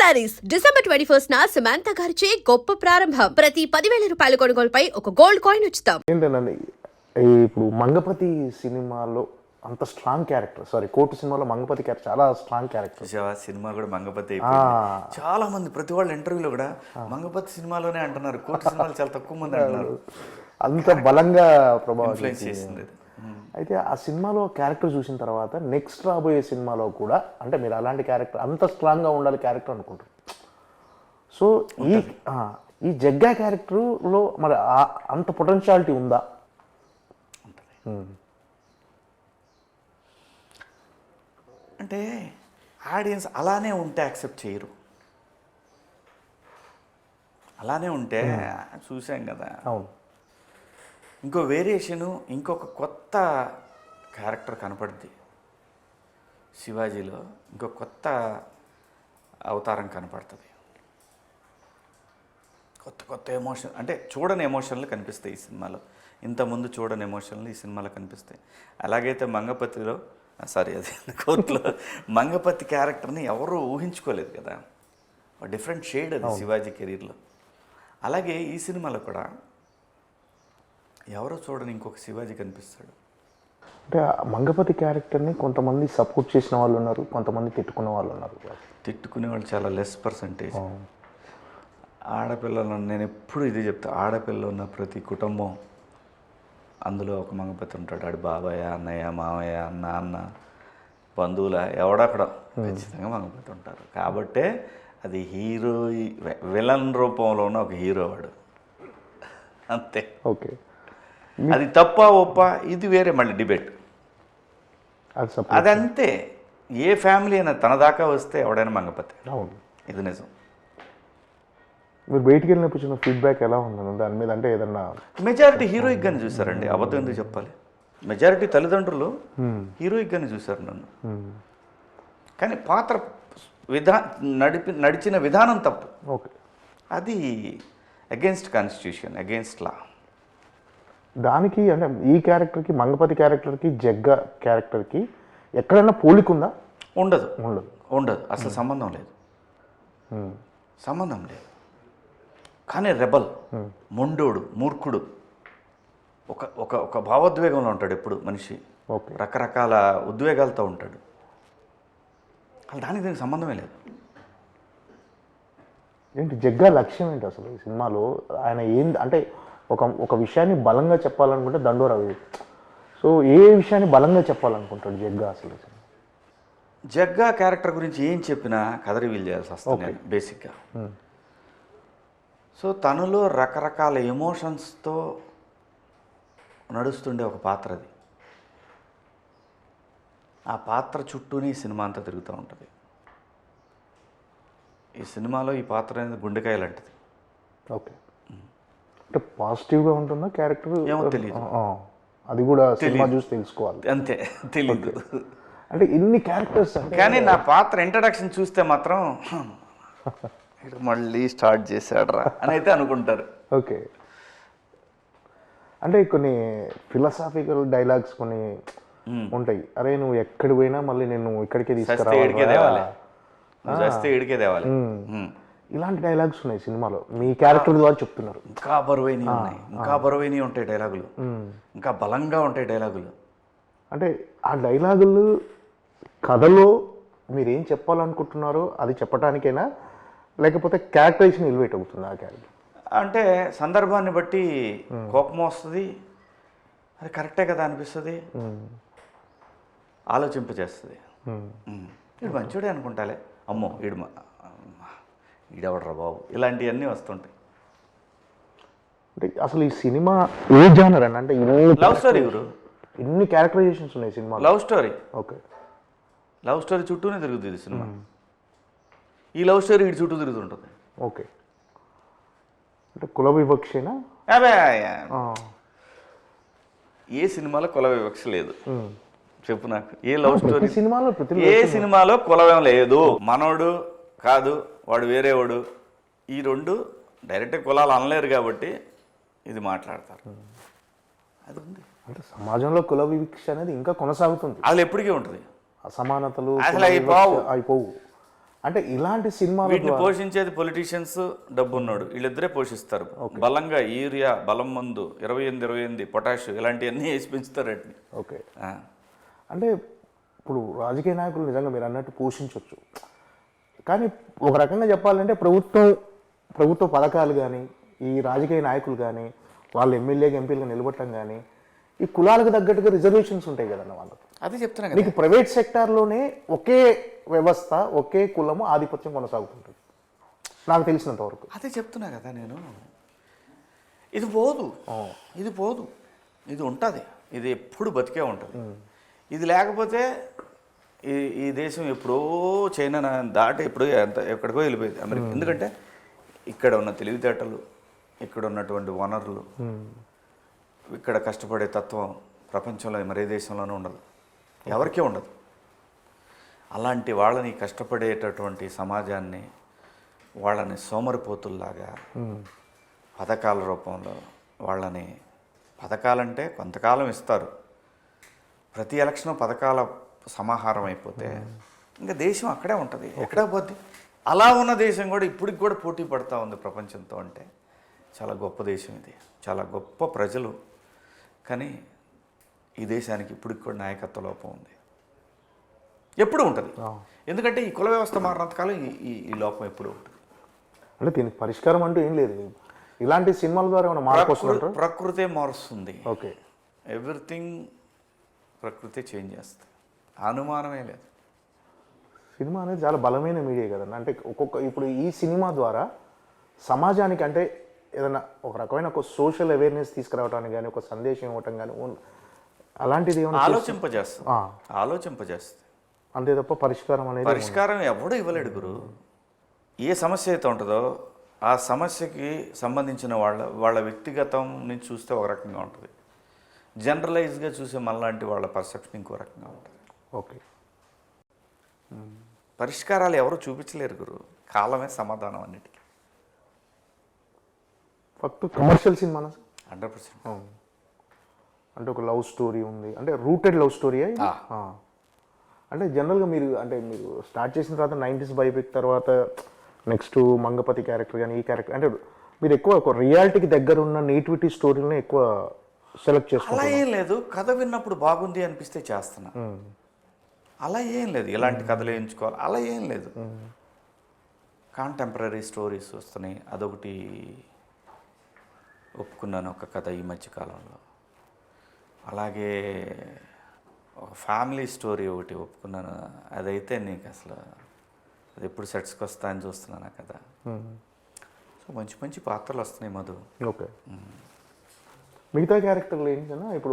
Saris December 21 Samantha గారిచే గొప్ప ప్రారంభం. ప్రతి 10,000 రూపాయల కొనుగోలుపై ఒక గోల్డ్ కాయిన్ ఉచితం. ఏంటంటే ఇప్పుడు మంగపతి సినిమాలో అంత స్ట్రాంగ్ క్యారెక్టర్, కోర్టు సినిమాలో మంగపతి క్యారెక్టర్ చాలా స్ట్రాంగ్ క్యారెక్టర్. సినిమా కూడా మంగపతి అయిపోయింది. చాలా మంది ప్రతి వాళ్ళ ఇంటర్వ్యూలో కూడా మంగపతి సినిమాలోనే అంటున్నారు, కోర్టు సినిమాలు చాలా తక్కువ మంది అంటున్నారు. అంత బలంగా ప్రభావం ఇన్ఫ్లుయెన్స్ చేసింది. అయితే ఆ సినిమాలో క్యారెక్టర్ చూసిన తర్వాత నెక్స్ట్ రాబోయే సినిమాలో కూడా అంటే మీరు అలాంటి క్యారెక్టర్ అంత స్ట్రాంగ్గా ఉండాలి క్యారెక్టర్ అనుకుంటారు. సో ఈ జగ్గా క్యారెక్టర్లో మరి అంత పొటెన్షియాలిటీ ఉందా? అంటే ఆడియన్స్ అలానే ఉంటే యాక్సెప్ట్ చేయరు. అలానే ఉంటే చూసాం కదా. అవును. ఇంకో వేరియేషను, ఇంకొక కొత్త క్యారెక్టర్ కనపడుద్ది శివాజీలో. ఇంకో కొత్త అవతారం కనపడుతుంది. కొత్త కొత్త ఎమోషన్, అంటే చూడని ఎమోషన్లు కనిపిస్తాయి ఈ సినిమాలో. ఇంతకుముందు చూడని ఎమోషన్లు ఈ సినిమాలో కనిపిస్తాయి. అలాగైతే మంగపతిలో కోర్టులో మంగపతి క్యారెక్టర్ని ఎవరూ ఊహించుకోలేదు కదా. డిఫరెంట్ షేడ్ అది శివాజీ కెరీర్లో. అలాగే ఈ సినిమాలో కూడా ఎవరో చూడని ఇంకొక శివాజీ కనిపిస్తాడు. అంటే మంగపతి క్యారెక్టర్ని కొంతమంది సపోర్ట్ చేసిన వాళ్ళు ఉన్నారు, కొంతమంది తిట్టుకునే వాళ్ళు ఉన్నారు. తిట్టుకునే వాళ్ళు చాలా లెస్ పర్సంటేజ్. ఆడపిల్లలు, నేను ఎప్పుడు ఇది చెప్తా, ఆడపిల్లలు ఉన్న ప్రతి కుటుంబం అందులో ఒక మంగపతి ఉంటాడు. ఆడు బాబాయ్, అన్నయ్య, మామయ్య, నాన్న, బంధువుల ఎవడక్కడ ఖచ్చితంగా మంగపతి ఉంటారు. కాబట్టే అది హీరో విలన్ రూపంలో ఉన్న ఒక హీరో వాడు, అంతే. ఓకే, అది తప్ప ఒప్ప ఇది వేరే మళ్ళీ డిబేట్. అదంతే. ఏ ఫ్యామిలీ అయినా తన దాకా వస్తే ఎవడైనా మంగపతి. అవును, ఇది నిజం. మీరు బయటికి వెళ్ళినప్పుడు చిన్న ఫీడ్బ్యాక్ ఎలా ఉందని దాని మీద? అంటే ఏదన్నా మెజారిటీ హీరోయిక్గానే చూసారండి. అబద్ధం ఎందుకు చెప్పాలి? మెజారిటీ తల్లిదండ్రులు హీరోయిక్గానే చూశారు నన్ను. కానీ పాత్ర నడిచిన విధానం తప్పు. ఓకే, అది అగెన్స్ట్ కాన్స్టిట్యూషన్, అగెన్స్ట్ లా. దానికి అంటే ఈ క్యారెక్టర్కి, మంగపతి క్యారెక్టర్కి, జగ్గా క్యారెక్టర్కి ఎక్కడైనా పోలిక ఉందా? ఉండదు. ఉండదు, ఉండదు. అసలు సంబంధం లేదు. సంబంధం లేదు. కానీ రెబల్, మొండోడు, మూర్ఖుడు, ఒక ఒక ఒక భావోద్వేగంలో ఉంటాడు ఎప్పుడు మనిషి. ఓకే, రకరకాల ఉద్వేగాలతో ఉంటాడు. అసలు దానికి దీనికి సంబంధమే లేదు. ఏంటి జగ్గా లక్ష్యం ఏంటి అసలు ఈ సినిమాలో? ఆయన ఏంది అంటే ఒక విషయాన్ని బలంగా చెప్పాలనుకుంటే దండోరావు. సో ఏ విషయాన్ని బలంగా చెప్పాలనుకుంటాడు జగ్గా అసలు? జగ్గా క్యారెక్టర్ గురించి ఏం చెప్పినా కథ రివీల్ చేయాల్సి వస్తుంది బేసిక్గా. సో తనలో రకరకాల ఎమోషన్స్తో నడుస్తుండే ఒక పాత్ర అది. ఆ పాత్ర చుట్టూనే ఈ సినిమా అంతా తిరుగుతూ ఉంటుంది. ఈ సినిమాలో ఈ పాత్ర అనేది గుండెకాయ లాంటిది. ఓకే, అంటే పాజిటివ్గా ఉంటుందా క్యారెక్టర్? ఏమో తెలియదు, అది కూడా సినిమా చూసి తెలుసుకోవాలి. అంతే, తెలీదు. అంటే ఇన్ని క్యారెక్టర్స్ కానీ నా పాత్ర ఇంట్రడక్షన్ చూస్తే మాత్రం మళ్ళీ స్టార్ట్ చేశాడ్రా అని అయితే అనుకుంటారు. ఓకే, అంటే కొన్ని ఫిలాసాఫికల్ డైలాగ్స్ కొన్ని ఉంటాయి. అరే నువ్వు ఎక్కడికి పోయినా మళ్ళీ నేను ఇక్కడికే తీసుకురావాలి, ఇలాంటి డైలాగ్స్ ఉన్నాయి సినిమాలో. మీ క్యారెక్టర్ ద్వారా చెప్తున్నారు. ఇంకా బరువైనవి ఉన్నాయి, ఇంకా బరువైనవి ఉంటాయి డైలాగులు, ఇంకా బలంగా ఉంటాయి డైలాగులు. అంటే ఆ డైలాగులు కథలో మీరు ఏం చెప్పాలనుకుంటున్నారో అది చెప్పడానికైనా, లేకపోతే క్యారెక్టరైజేషన్ ఎలివేట్ అవుతుంది ఆ క్యారెక్టర్? అంటే సందర్భాన్ని బట్టి కోపం వస్తుంది, అది కరెక్టే కదా అనిపిస్తుంది, ఆలోచింపజేస్తుంది. వీడు మంచోడే అనుకుంటాలే, అమ్మో ఈడెవడరా బాబు, ఇలాంటివన్నీ వస్తుంటాయి. అంటే అసలు ఈ సినిమా ఏ జానర్ అని? అంటే లవ్ స్టోరీ గురు, ఎన్ని క్యారెక్టరైజేషన్స్ ఉన్నాయి cinema? Love story. Okay, love story చుట్టూనే తిరుగుతుంది సినిమా. ఈ లవ్ స్టోరీ వీడి చుట్టూ తిరుగుతుంటుంది. ఓకే, అంటే కుల వివక్షేనా? అదే, ఏ సినిమాలో కుల వివక్ష లేదు చెప్పు నాకు. ఏ లవ్ స్టోరీ సినిమాలో, ఏ సినిమాలో కులవేం లేదు. మనోడు కాదు, వాడు వేరేవాడు, ఈ రెండు డైరెక్ట్గా కులాలు అనలేరు కాబట్టి ఇది మాట్లాడతారు. అది ఉంది. అంటే సమాజంలో కుల వివక్ష అనేది ఇంకా కొనసాగుతుంది. అసలు ఎప్పటికీ ఉంటుంది. అసమానతలు అసలు అయిపోవు. అంటే ఇలాంటి సినిమాలు వీటిని పోషించేది పొలిటీషియన్స్, డబ్బు ఉన్నాడు, వీళ్ళిద్దరే పోషిస్తారు. బలంగా యూరియా, బలం మందు, 28 పొటాష్ ఇలాంటివన్నీ వేసి పెంచుతారు వాటిని. ఓకే, అంటే ఇప్పుడు రాజకీయ నాయకులు నిజంగా మీరు అన్నట్టు పోషించవచ్చు, కానీ ఒక రకంగా చెప్పాలంటే ప్రభుత్వ పథకాలు కానీ ఈ రాజకీయ నాయకులు కానీ వాళ్ళు ఎమ్మెల్యేగా ఎంపీలుగా నిలబడటం కానీ ఈ కులాలకు తగ్గట్టుగా రిజర్వేషన్స్ ఉంటాయి కదన్న వాళ్ళకు. అదే చెప్తున్నా కదా, మీకు ప్రైవేట్ సెక్టార్లోనే ఒకే వ్యవస్థ, ఒకే కులము ఆధిపత్యం కొనసాగుతుంటుంది నాకు తెలిసినంత వరకు. అదే చెప్తున్నా కదా నేను. ఇది పోదు, ఇది పోదు, ఇది ఉంటుంది, ఇది ఎప్పుడు బతికే ఉంటుంది. ఇది లేకపోతే ఈ దేశం ఎప్పుడో చైనా దాటి ఎప్పుడో ఎక్కడికో వెళ్ళిపోయింది అమెరికా. ఎందుకంటే ఇక్కడ ఉన్న తెలివితేటలు, ఇక్కడ ఉన్నటువంటి వనరులు, ఇక్కడ కష్టపడే తత్వం ప్రపంచంలో మరే దేశంలోనూ ఉండదు, ఎవరికీ ఉండదు. అలాంటి వాళ్ళని, కష్టపడేటటువంటి సమాజాన్ని వాళ్ళని సోమరిపోతుల్లాగా పథకాల రూపంలో వాళ్ళని, పథకాలంటే కొంతకాలం ఇస్తారు, ప్రతి ఎలక్షన్ పథకాల సమాహారం అయిపోతే ఇంకా దేశం అక్కడే ఉంటుంది, ఎక్కడ పోద్ది. అలా ఉన్న దేశం కూడా ఇప్పటికి కూడా పోటీ పడుతూ ఉంది ప్రపంచంతో. అంటే చాలా గొప్ప దేశం ఇది, చాలా గొప్ప ప్రజలు, కానీ ఈ దేశానికి ఇప్పటికి కూడా నాయకత్వ లోపం ఉంది, ఎప్పుడు ఉంటుంది. ఎందుకంటే ఈ కుల వ్యవస్థ మారినంతకాలం ఈ లోపం ఎప్పుడు ఉంటుంది. అంటే దీనికి పరిష్కారం అంటూ ఏం లేదు, ఇలాంటి సినిమాల ద్వారా ఏమైనా మార్పు వస్తుందంటారా? ప్రకృతే మారుస్తుంది. ఓకే, ఎవ్రీథింగ్ ప్రకృతి చేంజ్ చేస్తుంది, అనుమానమే లేదు. సినిమా అనేది చాలా బలమైన మీడియా కదండి. అంటే ఇప్పుడు ఈ సినిమా ద్వారా సమాజానికి అంటే ఏదైనా ఒక రకమైన ఒక సోషల్ అవేర్నెస్ తీసుకురావడానికి కానీ, ఒక సందేశం ఇవ్వటం కానీ అలాంటిది ఏమైనా ఆలోచింపజేస్తుంది అంతే తప్ప పరిష్కారం అనేది పరిష్కారం ఎవడూ ఇవ్వలేడు గురు. ఏ సమస్య అయితే ఉంటుందో ఆ సమస్యకి సంబంధించిన వాళ్ళ వ్యక్తిగతం నుంచి చూస్తే ఒక రకంగా ఉంటుంది, జనరలైజ్గా చూసే మనలాంటి వాళ్ళ పర్సెప్షన్ ఇంకో రకంగా ఉంటుంది. ఓకే, పరిష్కారాలు ఎవరు చూపించలేరు గురు, కాలమే సమాధానం అన్నిటికీ. First commercial cinema 100%. అంటే ఒక లవ్ స్టోరీ ఉంది, అంటే రూటెడ్ లవ్ స్టోరీ. అంటే జనరల్గా మీరు స్టార్ట్ చేసిన తర్వాత 90s బయోపిక్ తర్వాత నెక్స్ట్ మంగపతి క్యారెక్టర్ కానీ ఈ క్యారెక్టర్, అంటే మీరు ఎక్కువ ఒక రియాలిటీకి దగ్గర ఉన్న నేటివిటీ స్టోరీని ఎక్కువ సెలెక్ట్ చేసుకుంటారు. అలా ఏం లేదు, కథ విన్నప్పుడు బాగుంది అనిపిస్తే చేస్తున్నా, అలా ఏం లేదు ఇలాంటి కథలు ఎంచుకోవాలి అలా ఏం లేదు. కాంటెంపరీ స్టోరీస్ వస్తున్నాయి, అదొకటి ఒప్పుకున్నాను ఒక కథ ఈ మధ్యకాలంలో. అలాగే ఒక ఫ్యామిలీ స్టోరీ ఒకటి ఒప్పుకున్నాను, అదైతే నీకు అసలు అది ఎప్పుడు సెట్స్కి వస్తా అని చూస్తున్నాను ఆ కథ. సో మంచి మంచి పాత్రలు వస్తున్నాయి మధు. ఓకే, మిగతా క్యారెక్టర్లు ఏంటన్నా ఇప్పుడు